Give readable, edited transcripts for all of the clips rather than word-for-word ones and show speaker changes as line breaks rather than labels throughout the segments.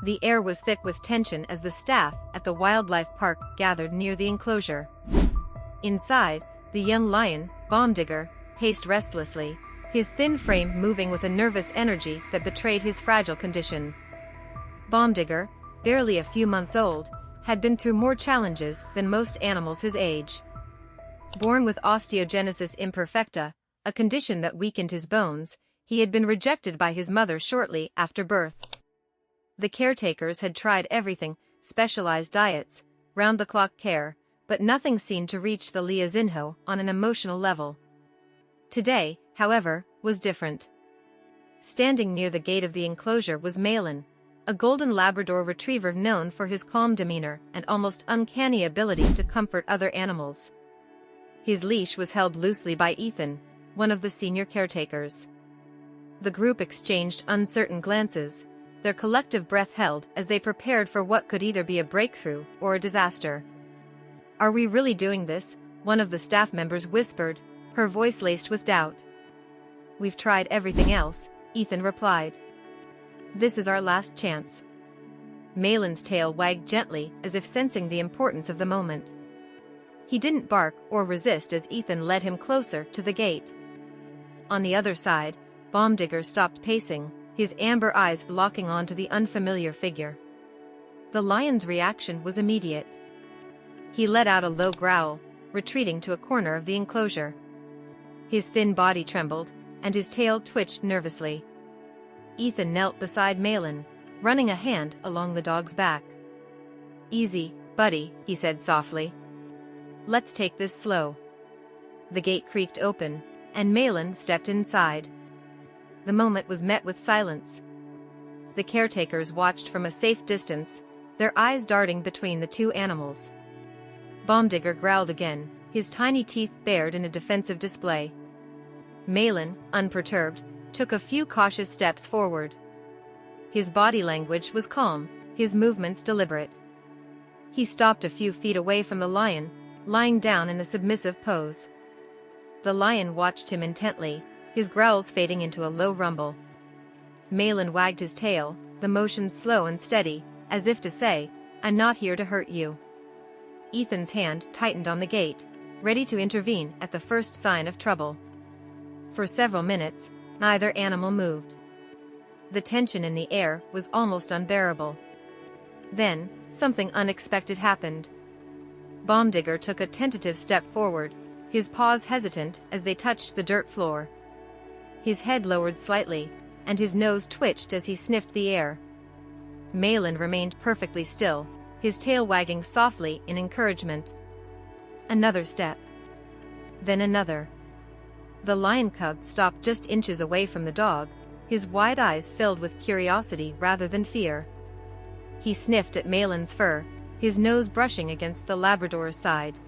The air was thick with tension as the staff at the wildlife park gathered near the enclosure. Inside, the young lion, Bombdigger, paced restlessly, his thin frame moving with a nervous energy that betrayed his fragile condition. Bombdigger, barely a few months old, had been through more challenges than most animals his age. Born with osteogenesis imperfecta, a condition that weakened his bones, he had been rejected by his mother shortly after birth. The caretakers had tried everything, specialized diets, round-the-clock care, but nothing seemed to reach the Liazinho on an emotional level. Today, however, was different. Standing near the gate of the enclosure was Malin, a golden Labrador retriever known for his calm demeanor and almost uncanny ability to comfort other animals. His leash was held loosely by Ethan, one of the senior caretakers. The group exchanged uncertain glances, their collective breath held as they prepared for what could either be a breakthrough or a disaster. "Are we really doing this?" one of the staff members whispered, her voice laced with doubt. "We've tried everything else," Ethan replied. "This is our last chance." Malin's tail wagged gently as if sensing the importance of the moment. He didn't bark or resist as Ethan led him closer to the gate. On the other side, Bombdigger stopped pacing, his amber eyes locking onto the unfamiliar figure. The lion's reaction was immediate. He let out a low growl, retreating to a corner of the enclosure. His thin body trembled, and his tail twitched nervously. Ethan knelt beside Malin, running a hand along the dog's back. "Easy, buddy," he said softly. "Let's take this slow." The gate creaked open, and Malin stepped inside. The moment was met with silence. The caretakers watched from a safe distance, their eyes darting between the two animals. Bombdigger growled again, his tiny teeth bared in a defensive display. Malin, unperturbed, took a few cautious steps forward. His body language was calm, his movements deliberate. He stopped a few feet away from the lion, lying down in a submissive pose. The lion watched him intently, his growls fading into a low rumble. Malin wagged his tail, the motion slow and steady, as if to say, "I'm not here to hurt you." Ethan's hand tightened on the gate, ready to intervene at the first sign of trouble. For several minutes, neither animal moved. The tension in the air was almost unbearable. Then, something unexpected happened. Bombdigger took a tentative step forward, his paws hesitant as they touched the dirt floor. His head lowered slightly, and his nose twitched as he sniffed the air. Malin remained perfectly still, his tail wagging softly in encouragement. Another step. Then another. The lion cub stopped just inches away from the dog, his wide eyes filled with curiosity rather than fear. He sniffed at Malin's fur, his nose brushing against the Labrador's side.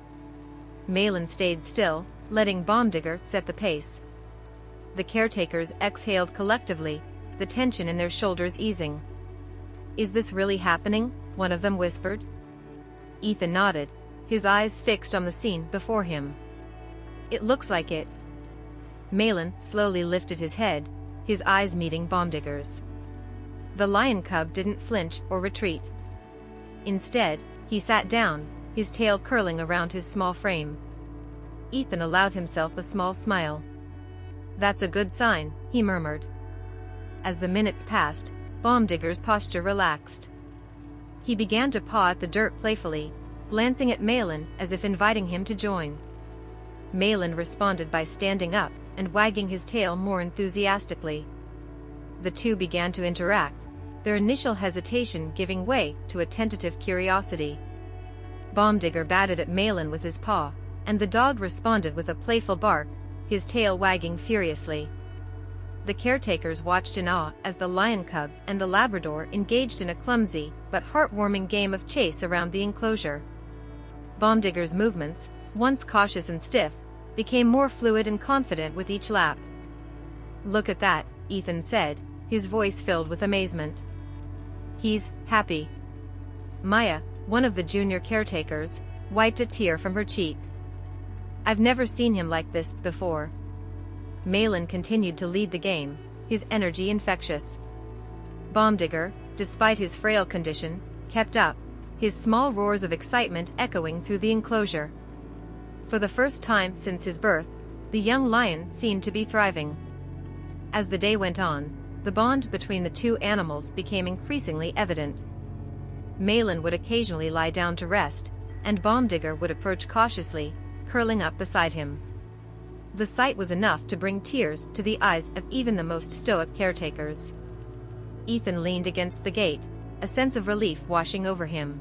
Malin stayed still, letting Bombdigger set the pace. The caretakers exhaled collectively, the tension in their shoulders easing. "Is this really happening?" one of them whispered. Ethan nodded, his eyes fixed on the scene before him. "It looks like it." Malin slowly lifted his head, his eyes meeting Bombdigger's. The lion cub didn't flinch or retreat. Instead, he sat down, his tail curling around his small frame. Ethan allowed himself a small smile. "That's a good sign," he murmured. As the minutes passed, Bombdigger's posture relaxed. He began to paw at the dirt playfully, glancing at Malin as if inviting him to join. Malin responded by standing up and wagging his tail more enthusiastically. The two began to interact, their initial hesitation giving way to a tentative curiosity. Bombdigger batted at Malin with his paw, and the dog responded with a playful bark, his tail wagging furiously. The caretakers watched in awe as the lion cub and the Labrador engaged in a clumsy but heartwarming game of chase around the enclosure. Bombdigger's movements, once cautious and stiff, became more fluid and confident with each lap. "Look at that," Ethan said, his voice filled with amazement. "He's happy." Maya, one of the junior caretakers, wiped a tear from her cheek. "I've never seen him like this before." Malin continued to lead the game, his energy infectious. Bombdigger, despite his frail condition, kept up, his small roars of excitement echoing through the enclosure. For the first time since his birth, the young lion seemed to be thriving. As the day went on, the bond between the two animals became increasingly evident. Malin would occasionally lie down to rest, and Bomdigger would approach cautiously, curling up beside him. The sight was enough to bring tears to the eyes of even the most stoic caretakers. Ethan leaned against the gate, a sense of relief washing over him.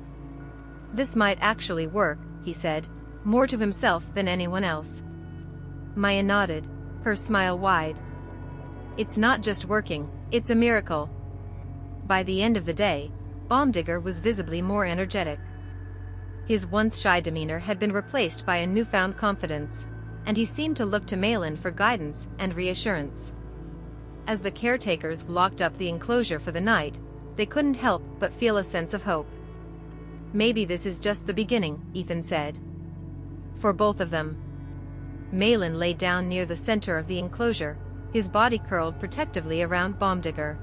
"This might actually work," he said, more to himself than anyone else. Maya nodded, her smile wide. "It's not just working, it's a miracle." By the end of the day, Bomdigger was visibly more energetic. His once shy demeanor had been replaced by a newfound confidence, and he seemed to look to Malin for guidance and reassurance. As the caretakers locked up the enclosure for the night, they couldn't help but feel a sense of hope. "Maybe this is just the beginning," Ethan said. For both of them. Malin lay down near the center of the enclosure, his body curled protectively around Bomdigger.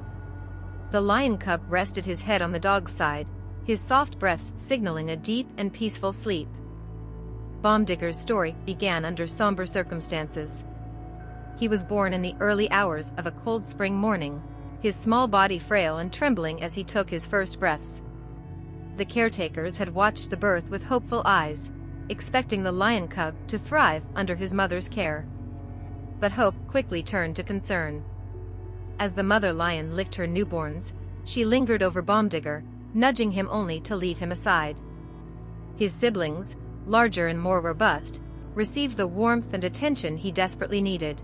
The lion cub rested his head on the dog's side, his soft breaths signaling a deep and peaceful sleep. Bomdigger's story began under somber circumstances. He was born in the early hours of a cold spring morning, his small body frail and trembling as he took his first breaths. The caretakers had watched the birth with hopeful eyes, expecting the lion cub to thrive under his mother's care. But hope quickly turned to concern. As the mother lion licked her newborns, she lingered over Bomdigger, nudging him only to leave him aside. His siblings, larger and more robust, received the warmth and attention he desperately needed.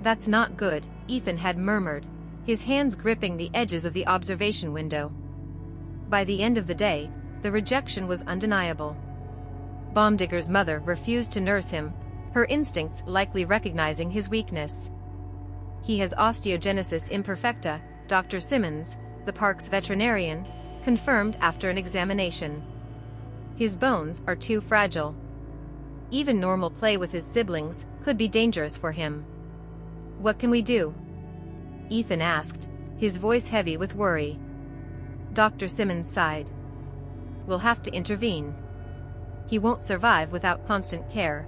"That's not good," Ethan had murmured, his hands gripping the edges of the observation window. By the end of the day, the rejection was undeniable. Bomdigger's mother refused to nurse him, her instincts likely recognizing his weakness. "He has osteogenesis imperfecta," Dr. Simmons, the park's veterinarian, confirmed after an examination. "His bones are too fragile. Even normal play with his siblings could be dangerous for him." "What can we do?" Ethan asked, his voice heavy with worry. Dr. Simmons sighed. "We'll have to intervene. He won't survive without constant care."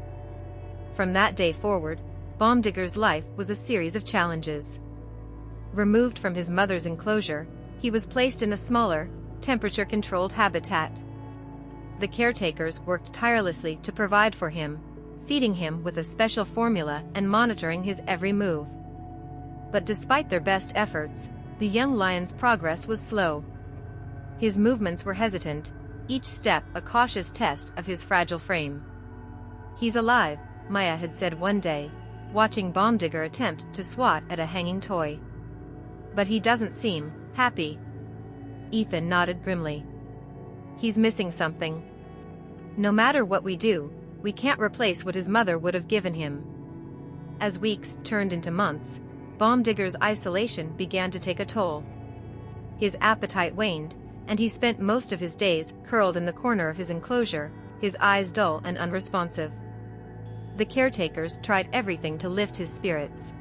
From that day forward, Bomdigger's life was a series of challenges. Removed from his mother's enclosure, he was placed in a smaller, temperature-controlled habitat. The caretakers worked tirelessly to provide for him, feeding him with a special formula and monitoring his every move. But despite their best efforts, the young lion's progress was slow. His movements were hesitant, each step a cautious test of his fragile frame. "He's alive," Maya had said one day, watching Bomdigger attempt to swat at a hanging toy. "But he doesn't seem happy." Ethan nodded grimly. "He's missing something. No matter what we do, we can't replace what his mother would have given him." As weeks turned into months, Bomdigger's isolation began to take a toll. His appetite waned, and he spent most of his days curled in the corner of his enclosure, his eyes dull and unresponsive. The caretakers tried everything to lift his spirits.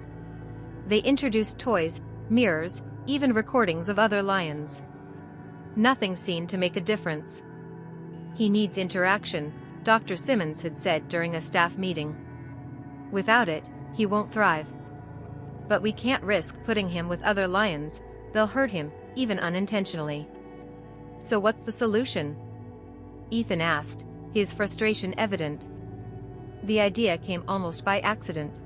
They introduced toys, mirrors, even recordings of other lions. Nothing seemed to make a difference. "He needs interaction," Dr. Simmons had said during a staff meeting. "Without it, he won't thrive. But we can't risk putting him with other lions, they'll hurt him, even unintentionally." "So what's the solution?" Ethan asked, his frustration evident. The idea came almost by accident.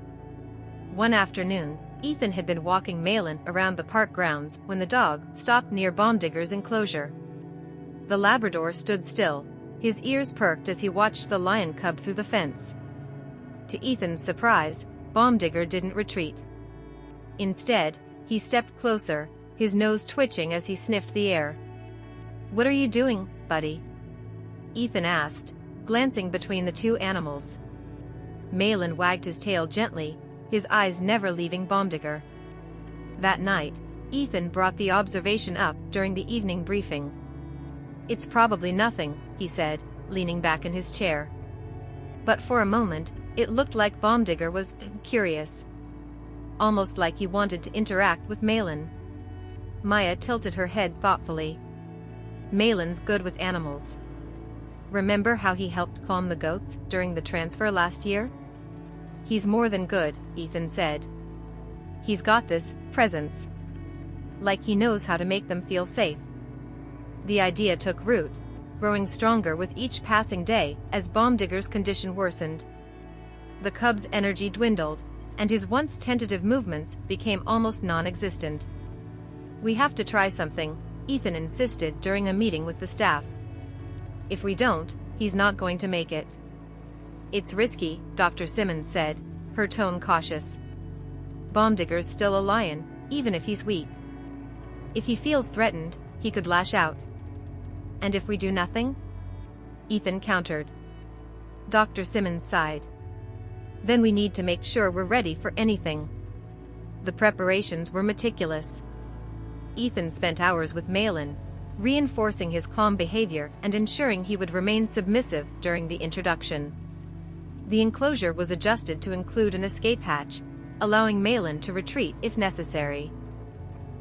One afternoon, Ethan had been walking Malin around the park grounds when the dog stopped near Bomdigger's enclosure. The Labrador stood still, his ears perked as he watched the lion cub through the fence. To Ethan's surprise, Bomdigger didn't retreat. Instead, he stepped closer, his nose twitching as he sniffed the air. "What are you doing, buddy?" Ethan asked, glancing between the two animals. Malin wagged his tail gently, his eyes never leaving Bomdigger. That night, Ethan brought the observation up during the evening briefing. "It's probably nothing," he said, leaning back in his chair. But for a moment, it looked like Bomdigger was curious. Almost like he wanted to interact with Malin. Maya tilted her head thoughtfully. Malin's good with animals. Remember how he helped calm the goats during the transfer last year? He's more than good, Ethan said. He's got this presence. Like he knows how to make them feel safe. The idea took root, growing stronger with each passing day as Baumdigger's condition worsened. The cub's energy dwindled, and his once tentative movements became almost non-existent. We have to try something, Ethan insisted during a meeting with the staff. If we don't, he's not going to make it. It's risky, Dr. Simmons said, her tone cautious. Baumdigger's still a lion, even if he's weak. If he feels threatened, he could lash out. And if we do nothing? Ethan countered. Dr. Simmons sighed. Then we need to make sure we're ready for anything. The preparations were meticulous. Ethan spent hours with Malin, reinforcing his calm behavior and ensuring he would remain submissive during the introduction. The enclosure was adjusted to include an escape hatch, allowing Malin to retreat if necessary.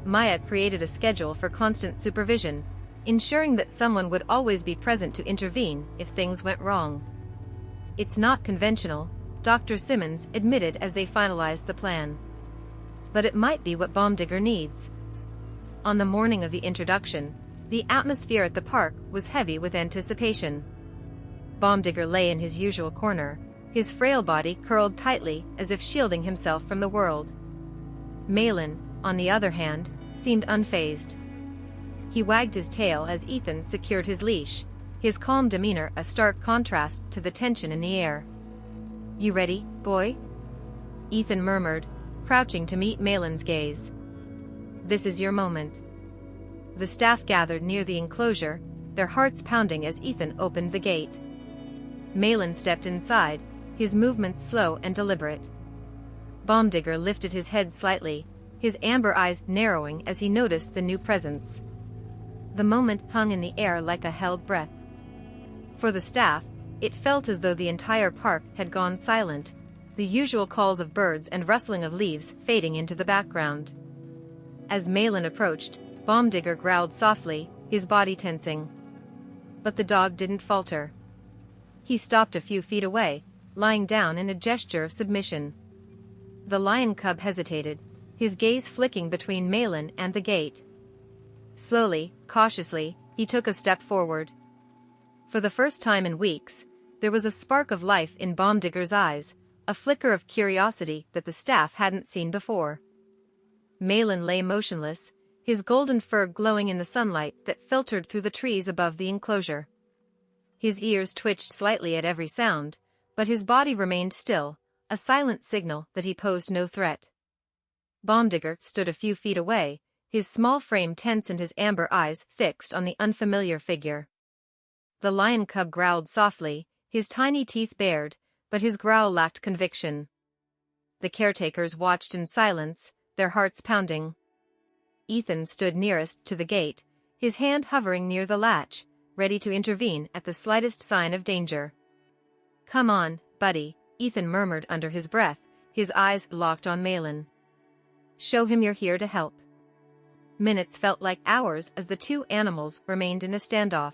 Maya created a schedule for constant supervision, ensuring that someone would always be present to intervene if things went wrong. It's not conventional, Dr. Simmons admitted as they finalized the plan. But it might be what Baumdigger needs. On the morning of the introduction, the atmosphere at the park was heavy with anticipation. Baumdigger lay in his usual corner, his frail body curled tightly as if shielding himself from the world. Malin, on the other hand, seemed unfazed. He wagged his tail as Ethan secured his leash, his calm demeanor a stark contrast to the tension in the air. You ready, boy? Ethan murmured, crouching to meet Malin's gaze. This is your moment. The staff gathered near the enclosure, their hearts pounding as Ethan opened the gate. Malin stepped inside, his movements slow and deliberate. Baumdigger lifted his head slightly, his amber eyes narrowing as he noticed the new presence. The moment hung in the air like a held breath. For the staff, it felt as though the entire park had gone silent, the usual calls of birds and rustling of leaves fading into the background. As Malin approached, Baumdigger growled softly, his body tensing. But the dog didn't falter. He stopped a few feet away, lying down in a gesture of submission. The lion cub hesitated, his gaze flicking between Malin and the gate. Slowly, cautiously, he took a step forward. For the first time in weeks, there was a spark of life in Baumdigger's eyes, a flicker of curiosity that the staff hadn't seen before. Malin lay motionless, his golden fur glowing in the sunlight that filtered through the trees above the enclosure. His ears twitched slightly at every sound, but his body remained still, a silent signal that he posed no threat. Baumdigger stood a few feet away, his small frame tense and his amber eyes fixed on the unfamiliar figure. The lion cub growled softly, his tiny teeth bared, but his growl lacked conviction. The caretakers watched in silence, their hearts pounding. Ethan stood nearest to the gate, his hand hovering near the latch, ready to intervene at the slightest sign of danger. Come on, buddy, Ethan murmured under his breath, his eyes locked on Malin. Show him you're here to help. Minutes felt like hours as the two animals remained in a standoff.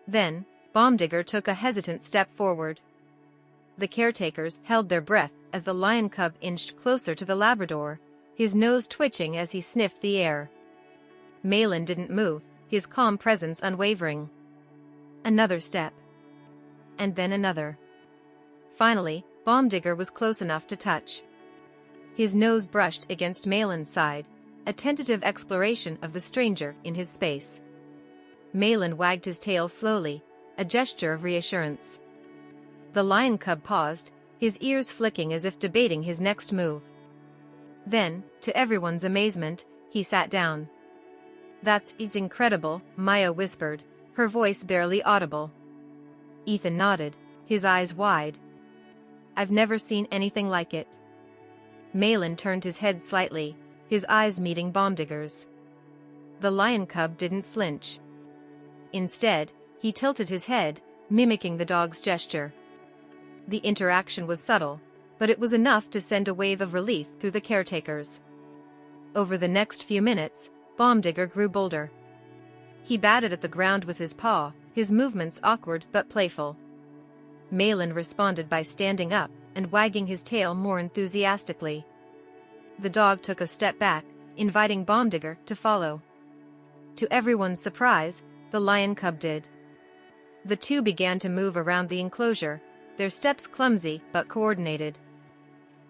Then, Baumdigger took a hesitant step forward. The caretakers held their breath as the lion cub inched closer to the Labrador, his nose twitching as he sniffed the air. Malin didn't move, his calm presence unwavering. Another step. And then another. Finally, Baumdigger was close enough to touch. His nose brushed against Malin's side, a tentative exploration of the stranger in his space. Malin wagged his tail slowly, a gesture of reassurance. The lion cub paused, his ears flicking as if debating his next move. Then, to everyone's amazement, he sat down. It's incredible, Maya whispered, her voice barely audible. Ethan nodded, his eyes wide. I've never seen anything like it. Malin turned his head slightly, his eyes meeting Baumdigger's. The lion cub didn't flinch. Instead, he tilted his head, mimicking the dog's gesture. The interaction was subtle, but it was enough to send a wave of relief through the caretakers. Over the next few minutes, Bomdigger grew bolder. He batted at the ground with his paw, his movements awkward but playful. Malin responded by standing up and wagging his tail more enthusiastically. The dog took a step back, inviting Bomdigger to follow. To everyone's surprise, the lion cub did. The two began to move around the enclosure, their steps clumsy but coordinated.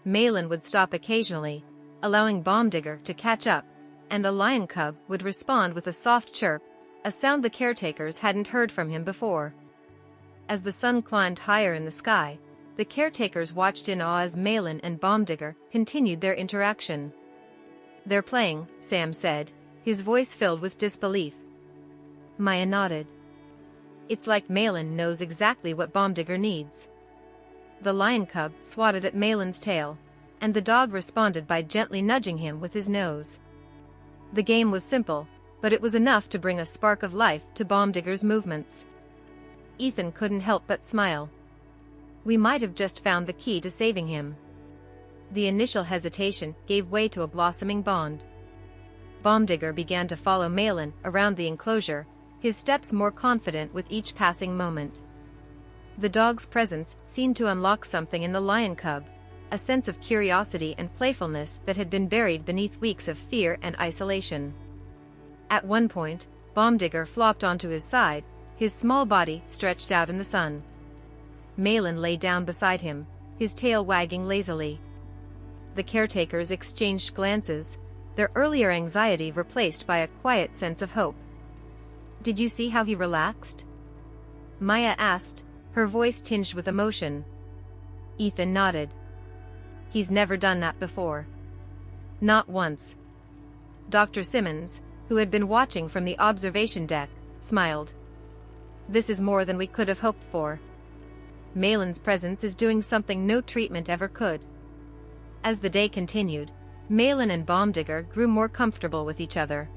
Malin would stop occasionally, allowing Bomdigger to catch up, and the lion cub would respond with a soft chirp, a sound the caretakers hadn't heard from him before. As the sun climbed higher in the sky, the caretakers watched in awe as Malin and Bomdigger continued their interaction. "They're playing," Sam said, his voice filled with disbelief. Maya nodded. "It's like Malin knows exactly what Bomdigger needs." The lion cub swatted at Malin's tail, and the dog responded by gently nudging him with his nose. The game was simple, but it was enough to bring a spark of life to Bomdigger's movements. Ethan couldn't help but smile. We might have just found the key to saving him. The initial hesitation gave way to a blossoming bond. Bomdigger began to follow Malin around the enclosure, his steps more confident with each passing moment. The dog's presence seemed to unlock something in the lion cub, a sense of curiosity and playfulness that had been buried beneath weeks of fear and isolation. At one point, Bomdigger flopped onto his side, his small body stretched out in the sun. Malin lay down beside him, his tail wagging lazily. The caretakers exchanged glances, their earlier anxiety replaced by a quiet sense of hope. "Did you see how he relaxed?" Maya asked, her voice tinged with emotion. Ethan nodded. "He's never done that before." "Not once." Dr. Simmons, who had been watching from the observation deck, smiled. "This is more than we could have hoped for. Malin's presence is doing something no treatment ever could." As the day continued, Malin and Bomdigger grew more comfortable with each other.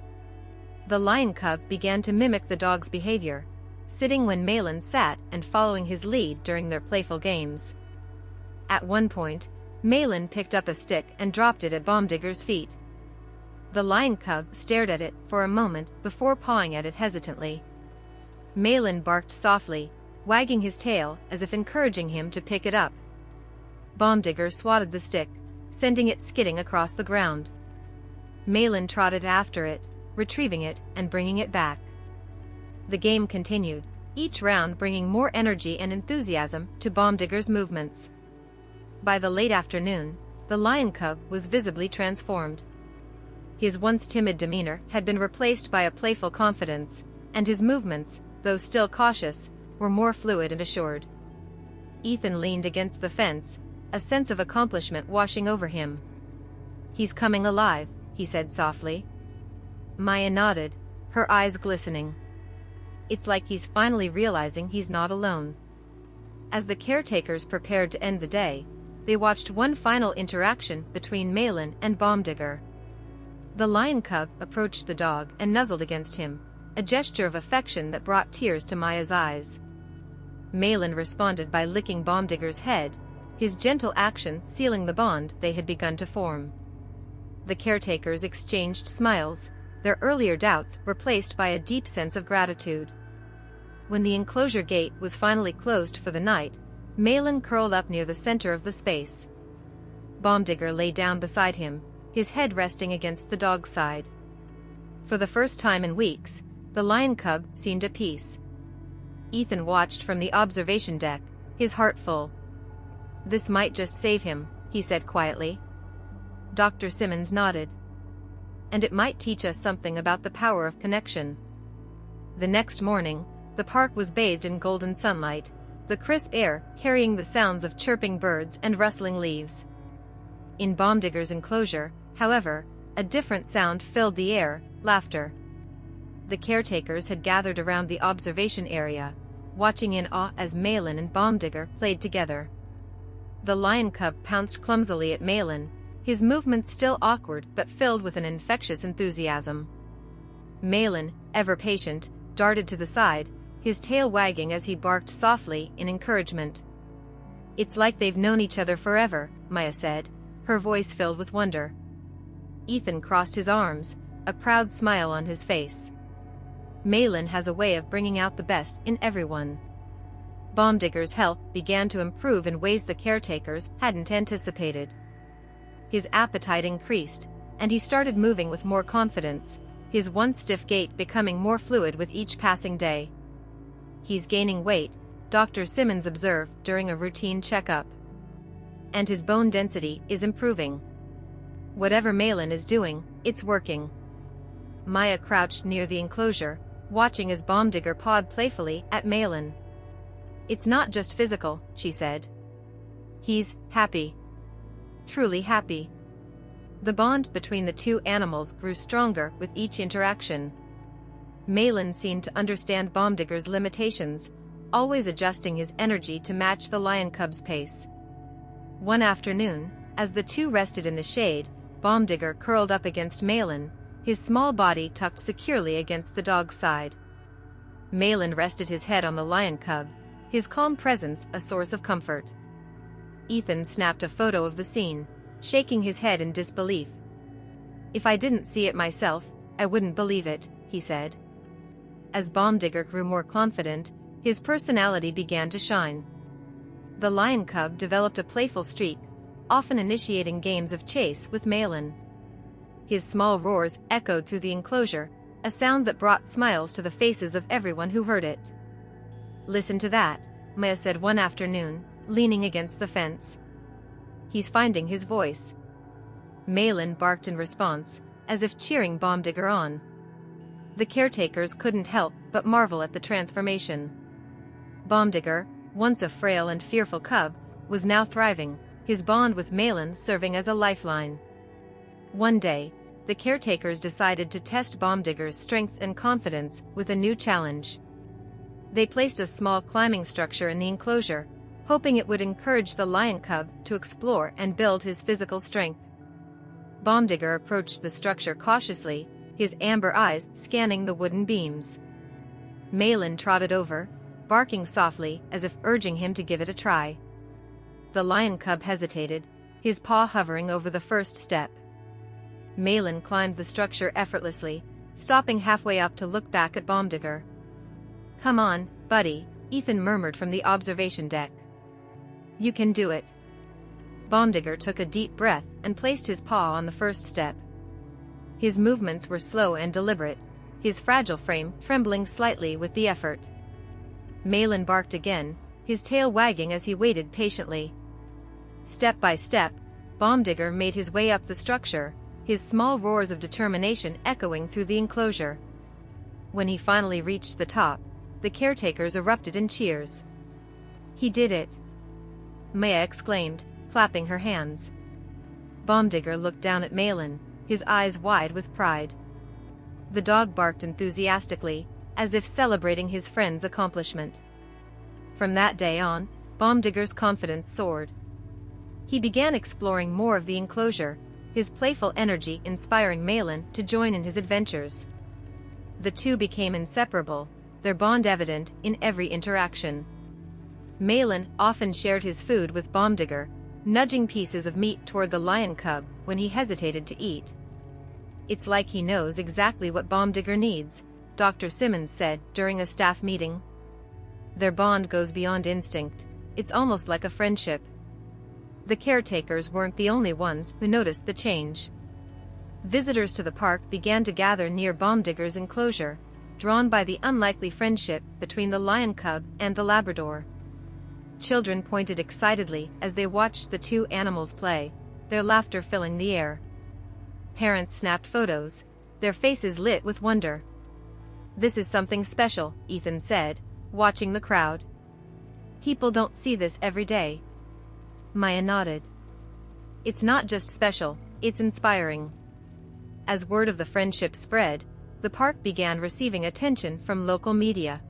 The lion cub began to mimic the dog's behavior, sitting when Malin sat and following his lead during their playful games. At one point, Malin picked up a stick and dropped it at Bomdigger's feet. The lion cub stared at it for a moment before pawing at it hesitantly. Malin barked softly, wagging his tail as if encouraging him to pick it up. Bomdigger swatted the stick, sending it skidding across the ground. Malin trotted after it, retrieving it and bringing it back. The game continued, each round bringing more energy and enthusiasm to Bomdigger's movements. By the late afternoon, the lion cub was visibly transformed. His once timid demeanor had been replaced by a playful confidence, and his movements, though still cautious, were more fluid and assured. Ethan leaned against the fence, a sense of accomplishment washing over him. "He's coming alive," he said softly. Maya nodded, her eyes glistening. "It's like he's finally realizing he's not alone." As the caretakers prepared to end the day, they watched one final interaction between Malin and Bomdigger. The lion cub approached the dog and nuzzled against him, a gesture of affection that brought tears to Maya's eyes. Malin responded by licking Bomdigger's head, his gentle action sealing the bond they had begun to form. The caretakers exchanged smiles, their earlier doubts replaced by a deep sense of gratitude. When the enclosure gate was finally closed for the night, Malin curled up near the center of the space. Bomdigger lay down beside him, his head resting against the dog's side. For the first time in weeks, the lion cub seemed at peace. Ethan watched from the observation deck, his heart full. "This might just save him," he said quietly. Dr. Simmons nodded. "And it might teach us something about the power of connection." The next morning, the park was bathed in golden sunlight, the crisp air carrying the sounds of chirping birds and rustling leaves. In Bomdigger's enclosure, however, a different sound filled the air: laughter. The caretakers had gathered around the observation area, watching in awe as Malin and Bomdigger played together. The lion cub pounced clumsily at Malin, his movements still awkward but filled with an infectious enthusiasm. Malin, ever patient, darted to the side, his tail wagging as he barked softly in encouragement. "It's like they've known each other forever," Maya said, her voice filled with wonder. Ethan crossed his arms, a proud smile on his face. Malin has a way of bringing out the best in everyone. Bomdigger's health began to improve in ways the caretakers hadn't anticipated. His appetite increased, and he started moving with more confidence, his once stiff gait becoming more fluid with each passing day. He's gaining weight, Dr. Simmons observed during a routine checkup. And his bone density is improving. Whatever Malin is doing, it's working. Maya crouched near the enclosure, watching as Bomdigger pawed playfully at Malin. "It's not just physical," she said. "He's happy. Truly happy." The bond between the two animals grew stronger with each interaction. Malin seemed to understand Bomdigger's limitations, always adjusting his energy to match the lion cub's pace. One afternoon, as the two rested in the shade, Bomdigger curled up against Malin, his small body tucked securely against the dog's side. Malin rested his head on the lion cub, his calm presence a source of comfort. Ethan snapped a photo of the scene, shaking his head in disbelief. "If I didn't see it myself, I wouldn't believe it," he said. As Bomdigger grew more confident, his personality began to shine. The lion cub developed a playful streak, often initiating games of chase with Malin. His small roars echoed through the enclosure, a sound that brought smiles to the faces of everyone who heard it. "Listen to that," Maya said one afternoon, leaning against the fence. "He's finding his voice." Malin barked in response, as if cheering Bomdigger on. The caretakers couldn't help but marvel at the transformation. Bomdigger, once a frail and fearful cub, was now thriving, his bond with Malin serving as a lifeline. One day, the caretakers decided to test Bomdigger's strength and confidence with a new challenge. They placed a small climbing structure in the enclosure, hoping it would encourage the lion cub to explore and build his physical strength. Bomdigger approached the structure cautiously, his amber eyes scanning the wooden beams. Malin trotted over, barking softly as if urging him to give it a try. The lion cub hesitated, his paw hovering over the first step. Malin climbed the structure effortlessly, stopping halfway up to look back at Bomdigger. "Come on, buddy," Ethan murmured from the observation deck. "You can do it." Bomdigger took a deep breath and placed his paw on the first step. His movements were slow and deliberate, his fragile frame trembling slightly with the effort. Malin barked again, his tail wagging as he waited patiently. Step by step, Bomdigger made his way up the structure, his small roars of determination echoing through the enclosure. When he finally reached the top, the caretakers erupted in cheers. "He did it!" Maya exclaimed, clapping her hands. Bomdigger looked down at Malin, his eyes wide with pride. The dog barked enthusiastically, as if celebrating his friend's accomplishment. From that day on, Bomdigger's confidence soared. He began exploring more of the enclosure, his playful energy inspiring Malin to join in his adventures. The two became inseparable, their bond evident in every interaction. Malin often shared his food with Bomdigger, nudging pieces of meat toward the lion cub when he hesitated to eat. "It's like he knows exactly what Bomdigger needs," Dr. Simmons said during a staff meeting. "Their bond goes beyond instinct, it's almost like a friendship." The caretakers weren't the only ones who noticed the change. Visitors to the park began to gather near Bomdigger's enclosure, drawn by the unlikely friendship between the lion cub and the Labrador. Children pointed excitedly as they watched the two animals play, their laughter filling the air. Parents snapped photos, their faces lit with wonder. "This is something special," Ethan said, watching the crowd. "People don't see this every day." Maya nodded. "It's not just special, it's inspiring." As word of the friendship spread, the park began receiving attention from local media.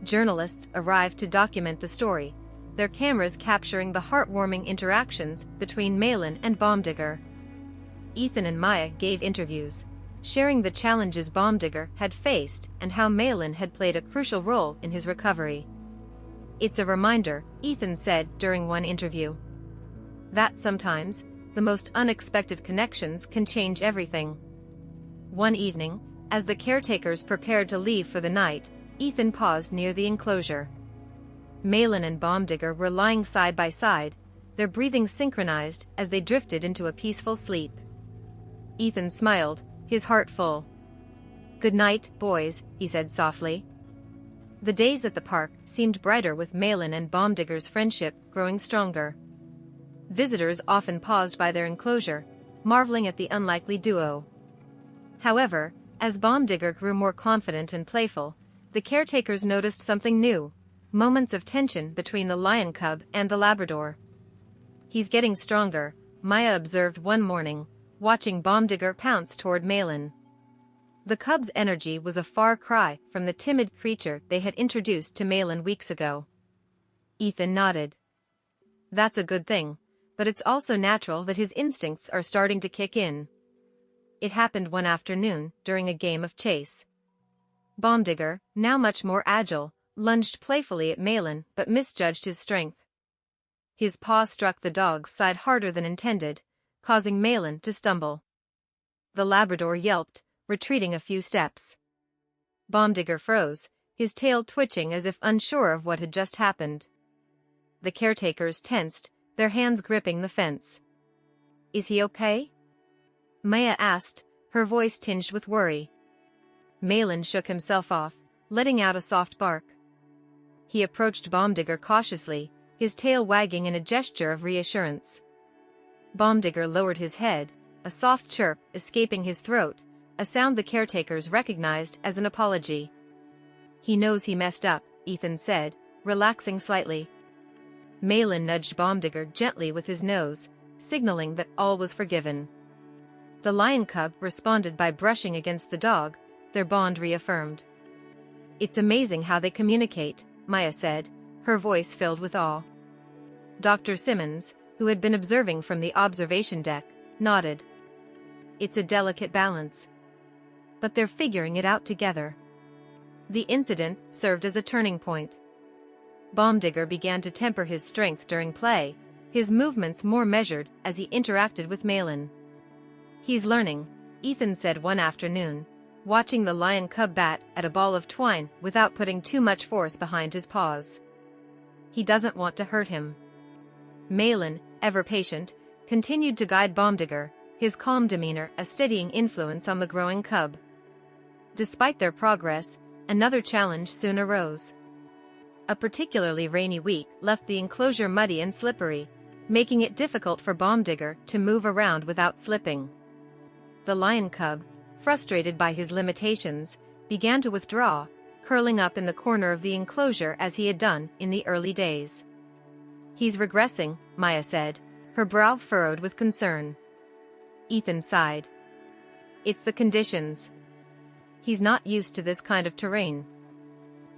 Journalists arrived to document the story, their cameras capturing the heartwarming interactions between Malin and Bomdigger. Ethan and Maya gave interviews, sharing the challenges Bomdigger had faced and how Malin had played a crucial role in his recovery. "It's a reminder," Ethan said during one interview, "that sometimes, the most unexpected connections can change everything." One evening, as the caretakers prepared to leave for the night, Ethan paused near the enclosure. Malin and Bomdigger were lying side by side, their breathing synchronized as they drifted into a peaceful sleep. Ethan smiled, his heart full. "Good night, boys," he said softly. The days at the park seemed brighter with Malin and Bomdigger's friendship growing stronger. Visitors often paused by their enclosure, marveling at the unlikely duo. However, as Bomdigger grew more confident and playful, the caretakers noticed something new: moments of tension between the lion cub and the Labrador. "He's getting stronger," Maya observed one morning, watching Bomdigger pounce toward Malin. The cub's energy was a far cry from the timid creature they had introduced to Malin weeks ago. Ethan nodded. "That's a good thing, but it's also natural that his instincts are starting to kick in." It happened one afternoon during a game of chase. Bomdigger, now much more agile, lunged playfully at Malin but misjudged his strength. His paw struck the dog's side harder than intended, causing Malin to stumble. The Labrador yelped, retreating a few steps. Bomdigger froze, his tail twitching as if unsure of what had just happened. The caretakers tensed, their hands gripping the fence. "Is he okay?" Maya asked, her voice tinged with worry. Malin shook himself off, letting out a soft bark. He approached Bomdigger cautiously, his tail wagging in a gesture of reassurance. Bomdigger lowered his head, a soft chirp escaping his throat, a sound the caretakers recognized as an apology. "He knows he messed up," Ethan said, relaxing slightly. Malin nudged Bomdigger gently with his nose, signaling that all was forgiven. The lion cub responded by brushing against the dog, their bond reaffirmed. "It's amazing how they communicate," Maya said, her voice filled with awe. Dr. Simmons, who had been observing from the observation deck, nodded. "It's a delicate balance. But they're figuring it out together." The incident served as a turning point. Bomdigger began to temper his strength during play, his movements more measured as he interacted with Malin. "He's learning," Ethan said one afternoon, watching the lion cub bat at a ball of twine without putting too much force behind his paws. "He doesn't want to hurt him." Malin, ever patient, continued to guide Bomdigger, his calm demeanor a steadying influence on the growing cub. Despite their progress, another challenge soon arose. A particularly rainy week left the enclosure muddy and slippery, making it difficult for Bomdigger to move around without slipping. The lion cub, frustrated by his limitations, began to withdraw, curling up in the corner of the enclosure as he had done in the early days. "He's regressing," Maya said, her brow furrowed with concern. Ethan sighed. "It's the conditions. He's not used to this kind of terrain."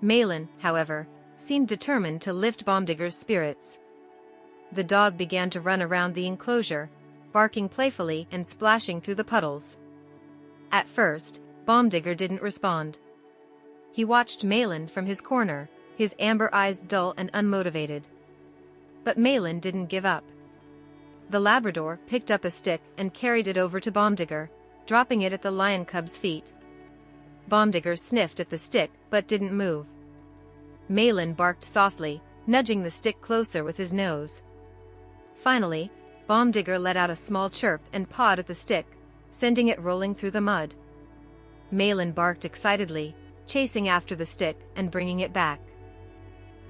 Malin, however, seemed determined to lift Bomdigger's spirits. The dog began to run around the enclosure, barking playfully and splashing through the puddles. At first, Bomdigger didn't respond. He watched Malin from his corner, his amber eyes dull and unmotivated. But Malin didn't give up. The Labrador picked up a stick and carried it over to Bomdigger, dropping it at the lion cub's feet. Bomdigger sniffed at the stick but didn't move. Malin barked softly, nudging the stick closer with his nose. Finally, Bomdigger let out a small chirp and pawed at the stick, sending it rolling through the mud. Malin barked excitedly, chasing after the stick and bringing it back.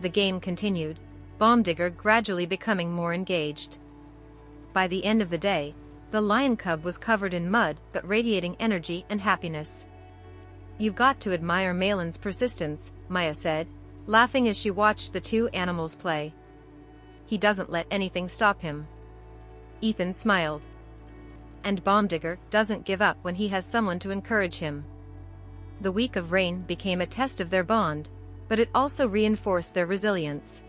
The game continued, Bomdigger gradually becoming more engaged. By the end of the day, the lion cub was covered in mud but radiating energy and happiness. "You've got to admire Malin's persistence," Maya said, laughing as she watched the two animals play. "He doesn't let anything stop him." Ethan smiled. "And Bomdigger doesn't give up when he has someone to encourage him." The week of rain became a test of their bond, but it also reinforced their resilience.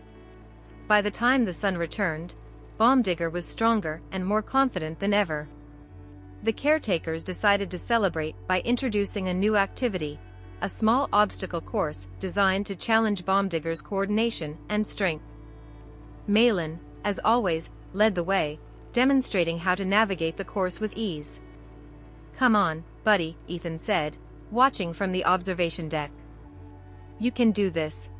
By the time the sun returned, Bomdigger was stronger and more confident than ever. The caretakers decided to celebrate by introducing a new activity, a small obstacle course designed to challenge Bomdigger's coordination and strength. Malin, as always, led the way, demonstrating how to navigate the course with ease. "Come on, buddy," Ethan said, watching from the observation deck. "You can do this."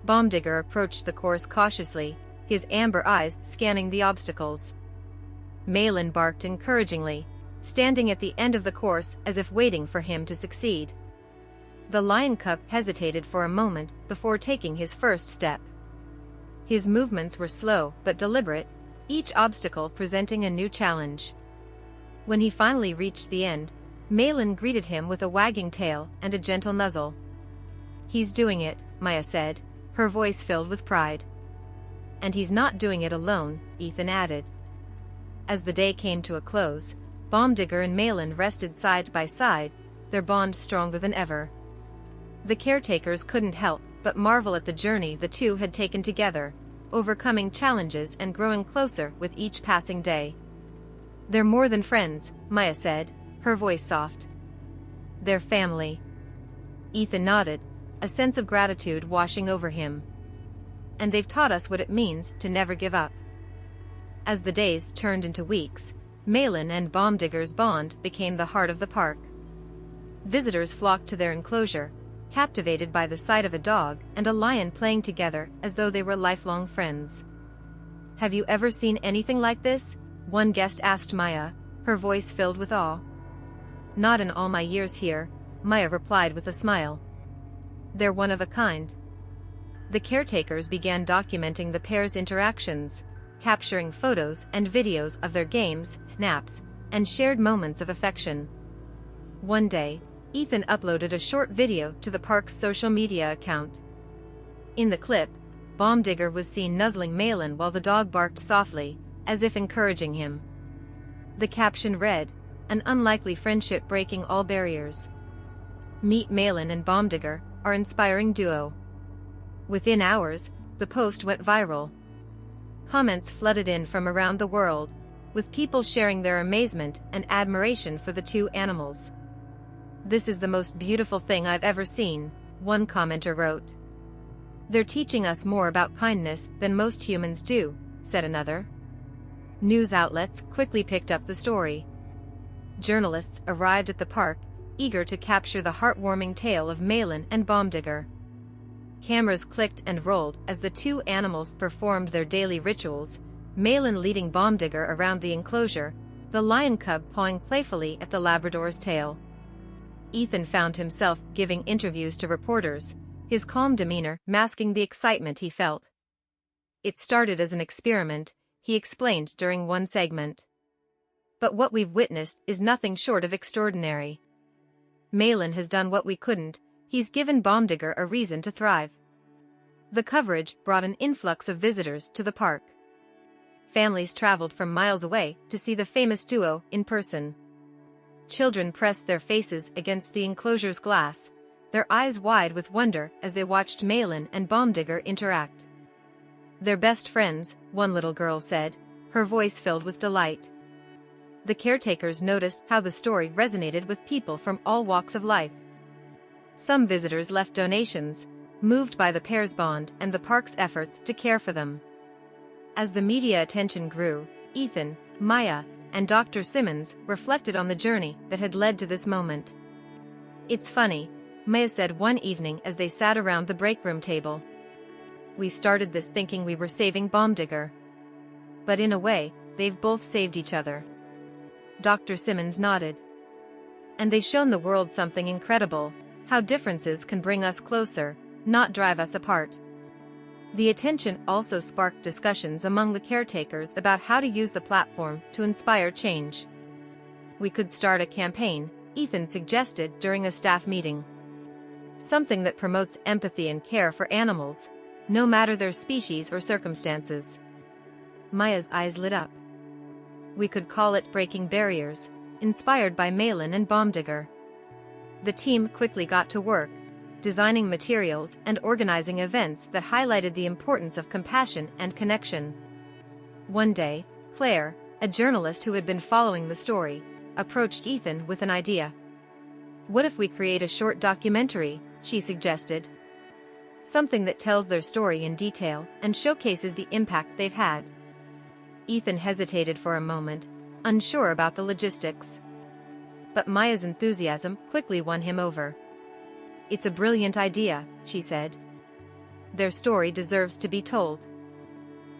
Bombdigger approached the course cautiously, his amber eyes scanning the obstacles. Malin barked encouragingly, standing at the end of the course as if waiting for him to succeed. The lion cub hesitated for a moment before taking his first step. His movements were slow but deliberate, each obstacle presenting a new challenge. When he finally reached the end, Malin greeted him with a wagging tail and a gentle nuzzle. "He's doing it," Maya said, her voice filled with pride. "And he's not doing it alone," Ethan added. As the day came to a close, Bombdigger and Malin rested side by side, their bond stronger than ever. The caretakers couldn't help but marvel at the journey the two had taken together, overcoming challenges and growing closer with each passing day. "They're more than friends," Maya said, her voice soft. "They're family." Ethan nodded, a sense of gratitude washing over him. "And they've taught us what it means to never give up." As the days turned into weeks, Malin and Bombdigger's bond became the heart of the park. Visitors flocked to their enclosure, captivated by the sight of a dog and a lion playing together as though they were lifelong friends. "Have you ever seen anything like this?" one guest asked Maya, her voice filled with awe. "Not in all my years here," Maya replied with a smile. "They're one of a kind." The caretakers began documenting the pair's interactions, capturing photos and videos of their games, naps, and shared moments of affection. One day, Ethan uploaded a short video to the park's social media account. In the clip, Bombdigger was seen nuzzling Malin while the dog barked softly, as if encouraging him. The caption read, "An unlikely friendship breaking all barriers. Meet Malin and Bombdigger, our inspiring duo." Within hours, the post went viral. Comments flooded in from around the world, with people sharing their amazement and admiration for the two animals. "This is the most beautiful thing I've ever seen," one commenter wrote. "They're teaching us more about kindness than most humans do," said another. News outlets quickly picked up the story. Journalists arrived at the park, eager to capture the heartwarming tale of Malin and Bombdigger. Cameras clicked and rolled as the two animals performed their daily rituals, Malin leading Bombdigger around the enclosure, the lion cub pawing playfully at the Labrador's tail. Ethan found himself giving interviews to reporters, his calm demeanor masking the excitement he felt. "It started as an experiment," he explained during one segment. "But what we've witnessed is nothing short of extraordinary. Malin has done what we couldn't, he's given Bombdigger a reason to thrive." The coverage brought an influx of visitors to the park. Families traveled from miles away to see the famous duo in person. Children pressed their faces against the enclosure's glass, their eyes wide with wonder as they watched Malin and Bombdigger interact. "They're best friends," one little girl said, her voice filled with delight. The caretakers noticed how the story resonated with people from all walks of life. Some visitors left donations, moved by the pair's bond and the park's efforts to care for them. As the media attention grew, Ethan, Maya, and Dr. Simmons reflected on the journey that had led to this moment. "It's funny," Maya said one evening as they sat around the break room table. "We started this thinking we were saving Bombdigger. But in a way, they've both saved each other." Dr. Simmons nodded. "And they've shown the world something incredible, how differences can bring us closer, not drive us apart." The attention also sparked discussions among the caretakers about how to use the platform to inspire change. "We could start a campaign," Ethan suggested during a staff meeting. "Something that promotes empathy and care for animals, no matter their species or circumstances." Maya's eyes lit up. "We could call it Breaking Barriers," inspired by Malin and Bombdigger. The team quickly got to work, designing materials and organizing events that highlighted the importance of compassion and connection. One day, Claire, a journalist who had been following the story, approached Ethan with an idea. "What if we create a short documentary?" she suggested. "Something that tells their story in detail and showcases the impact they've had." Ethan hesitated for a moment, unsure about the logistics. but Maya's enthusiasm quickly won him over. "It's a brilliant idea," she said. "Their story deserves to be told."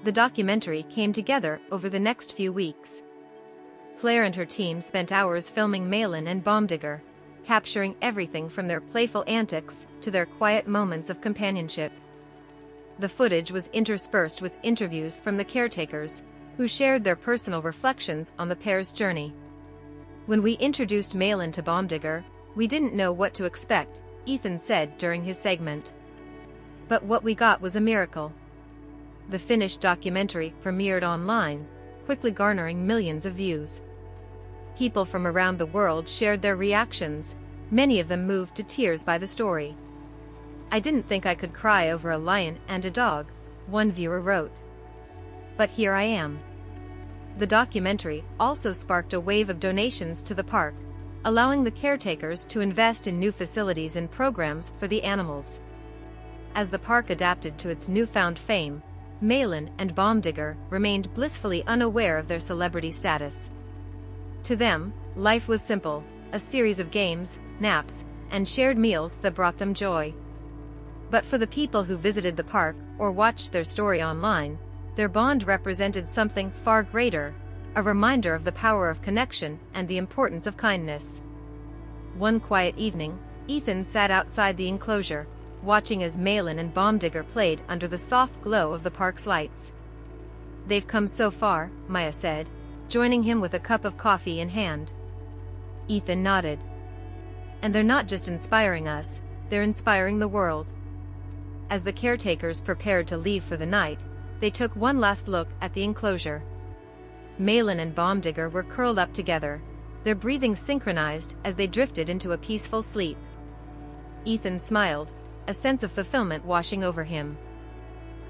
The documentary came together over the next few weeks. Claire and her team spent hours filming Malin and Bomdigger, capturing everything from their playful antics to their quiet moments of companionship. The footage was interspersed with interviews from the caretakers, who shared their personal reflections on the pair's journey. "When we introduced Malin to Bomdigger, we didn't know what to expect," Ethan said during his segment. "But what we got was a miracle." The finished documentary premiered online, quickly garnering millions of views. People from around the world shared their reactions, many of them moved to tears by the story. "I didn't think I could cry over a lion and a dog," one viewer wrote. "But here I am." The documentary also sparked a wave of donations to the park, allowing the caretakers to invest in new facilities and programs for the animals. As the park adapted to its newfound fame, Malin and Bomdigger remained blissfully unaware of their celebrity status. To them, life was simple, a series of games, naps, and shared meals that brought them joy. But for the people who visited the park or watched their story online, their bond represented something far greater, a reminder of the power of connection and the importance of kindness. One quiet evening, Ethan sat outside the enclosure, watching as Malin and Bomdigger played under the soft glow of the park's lights. "They've come so far," Maya said, joining him with a cup of coffee in hand. Ethan nodded. "And they're not just inspiring us, they're inspiring the world." As the caretakers prepared to leave for the night, they took one last look at the enclosure. Malin and Bomdigger were curled up together, their breathing synchronized as they drifted into a peaceful sleep. Ethan smiled, a sense of fulfillment washing over him.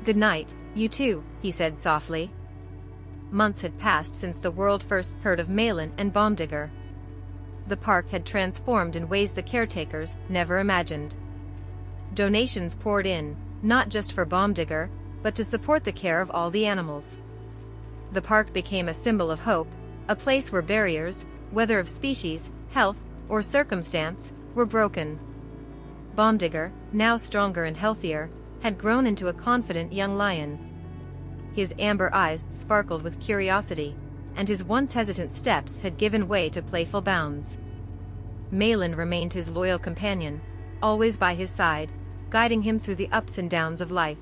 "Good night, you two," he said softly. Months had passed since the world first heard of Malin and Bomdigger. The park had transformed in ways the caretakers never imagined. Donations poured in, not just for Bomdigger, but to support the care of all the animals. The park became a symbol of hope, a place where barriers, whether of species, health, or circumstance, were broken. Bomdigger, now stronger and healthier, had grown into a confident young lion. His amber eyes sparkled with curiosity, and his once hesitant steps had given way to playful bounds. Malin remained his loyal companion, always by his side, guiding him through the ups and downs of life.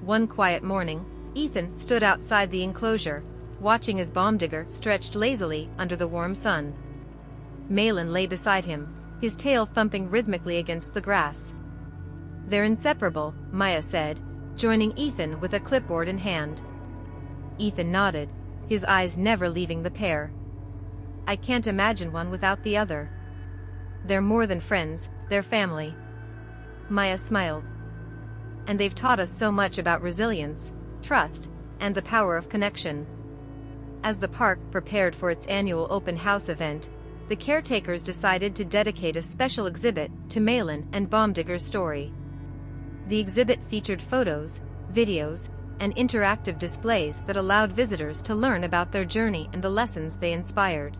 One quiet morning, Ethan stood outside the enclosure, watching as Bomdigger stretched lazily under the warm sun. Malin lay beside him, his tail thumping rhythmically against the grass. "They're inseparable," Maya said, joining Ethan with a clipboard in hand. Ethan nodded, his eyes never leaving the pair. "I can't imagine one without the other. They're more than friends, they're family." Maya smiled. "And they've taught us so much about resilience, trust, and the power of connection." As the park prepared for its annual open house event, the caretakers decided to dedicate a special exhibit to Malin and Bomdigger's story. The exhibit featured photos, videos, and interactive displays that allowed visitors to learn about their journey and the lessons they inspired.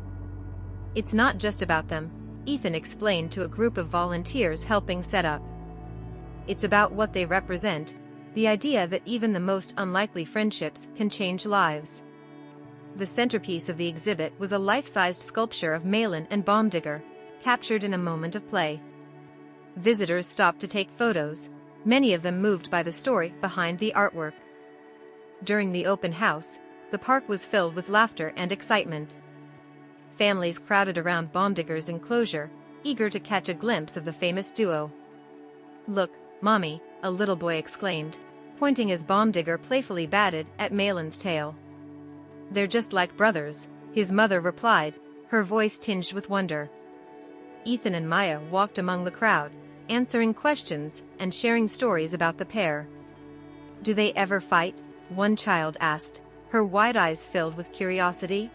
"It's not just about them," Ethan explained to a group of volunteers helping set up. "It's about what they represent, the idea that even the most unlikely friendships can change lives." The centerpiece of the exhibit was a life-sized sculpture of Malin and Bomdigger, captured in a moment of play. Visitors stopped to take photos, many of them moved by the story behind the artwork. During the open house, the park was filled with laughter and excitement. Families crowded around Bomdigger's enclosure, eager to catch a glimpse of the famous duo. "Look, Mommy," a little boy exclaimed, pointing as Bomdigger playfully batted at Malin's tail. "They're just like brothers," his mother replied, her voice tinged with wonder. Ethan and Maya walked among the crowd, answering questions and sharing stories about the pair. "Do they ever fight?" one child asked, her wide eyes filled with curiosity.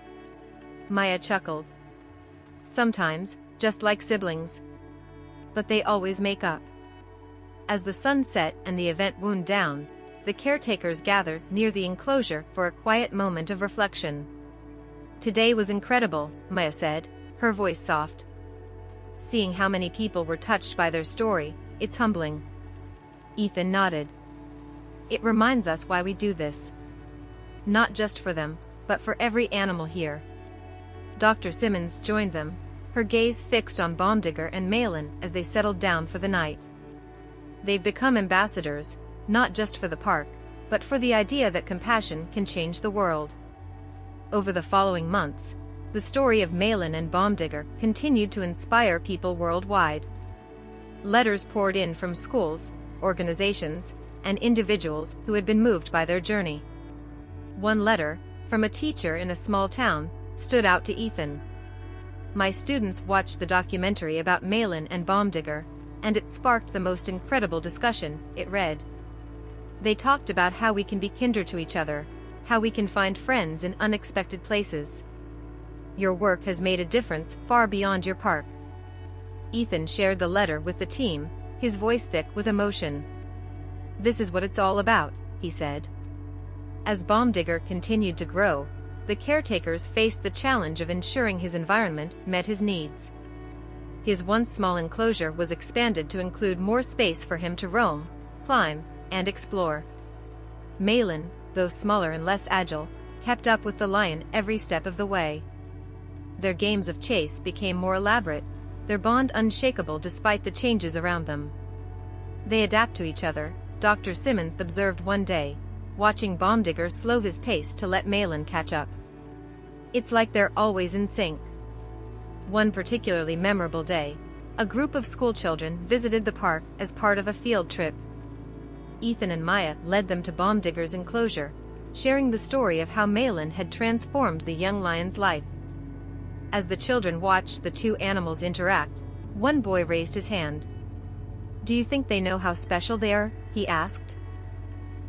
Maya chuckled. "Sometimes, just like siblings. But they always make up." As the sun set and the event wound down, the caretakers gathered near the enclosure for a quiet moment of reflection. "Today was incredible," Maya said, her voice soft. Seeing how many people were touched by their story, it's humbling. Ethan nodded. It reminds us why we do this. Not just for them, but for every animal here. Dr. Simmons joined them, her gaze fixed on Baumdiger and Malin as they settled down for the night. They've become ambassadors, not just for the park, but for the idea that compassion can change the world. Over the following months, the story of Malin and Baumdiger continued to inspire people worldwide. Letters poured in from schools, organizations, and individuals who had been moved by their journey. One letter, from a teacher in a small town, stood out to Ethan. My students watched the documentary about Malin and Baumdiger, and it sparked the most incredible discussion, it read. They talked about how we can be kinder to each other, how we can find friends in unexpected places. Your work has made a difference far beyond your park. Ethan shared the letter with the team, his voice thick with emotion. This is what it's all about, he said. As Baumdiger continued to grow, the caretakers faced the challenge of ensuring his environment met his needs. His once small enclosure was expanded to include more space for him to roam, climb, and explore. Malin, though smaller and less agile, kept up with the lion every step of the way. Their games of chase became more elaborate, their bond unshakable despite the changes around them. They adapt to each other, Dr. Simmons observed one day, watching Baumdiger slow his pace to let Malin catch up. It's like they're always in sync. One particularly memorable day, a group of schoolchildren visited the park as part of a field trip. Ethan and Maya led them to Baumdiger's enclosure, sharing the story of how Malin had transformed the young lion's life. As the children watched the two animals interact, one boy raised his hand. Do you think they know how special they are? He asked.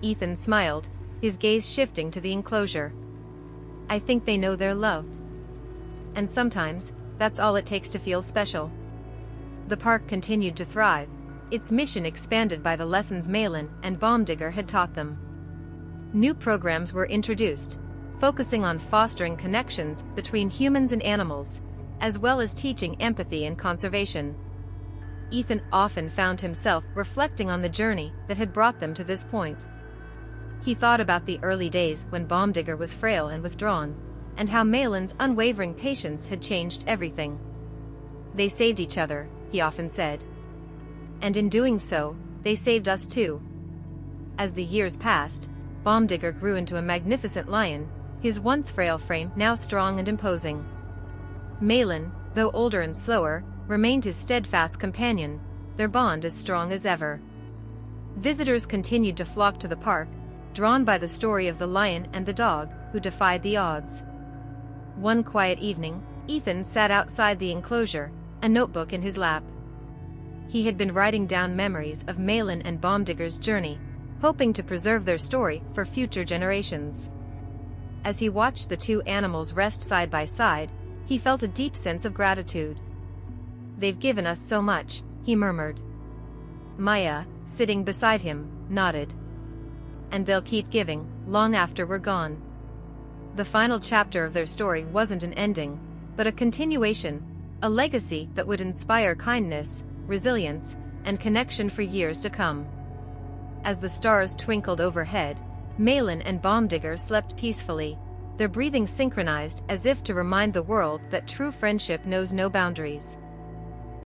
Ethan smiled, his gaze shifting to the enclosure. I think they know they're loved. And sometimes, that's all it takes to feel special. The park continued to thrive, its mission expanded by the lessons Malin and Baumdiger had taught them. New programs were introduced, focusing on fostering connections between humans and animals, as well as teaching empathy and conservation. Ethan often found himself reflecting on the journey that had brought them to this point. He thought about the early days when Baumdiger was frail and withdrawn, and how Malin's unwavering patience had changed everything. They saved each other, he often said. And in doing so, they saved us too. As the years passed, Baumdiger grew into a magnificent lion, his once frail frame now strong and imposing. Malin, though older and slower, remained his steadfast companion, their bond as strong as ever. Visitors continued to flock to the park, drawn by the story of the lion and the dog, who defied the odds. One quiet evening, Ethan sat outside the enclosure, a notebook in his lap. He had been writing down memories of Malin and Baumdiger's journey, hoping to preserve their story for future generations. As he watched the two animals rest side by side, he felt a deep sense of gratitude. They've given us so much, he murmured. Maya, sitting beside him, nodded. And they'll keep giving, long after we're gone. The final chapter of their story wasn't an ending, but a continuation, a legacy that would inspire kindness, resilience, and connection for years to come. As the stars twinkled overhead, Malin and Baumdiger slept peacefully, their breathing synchronized as if to remind the world that true friendship knows no boundaries.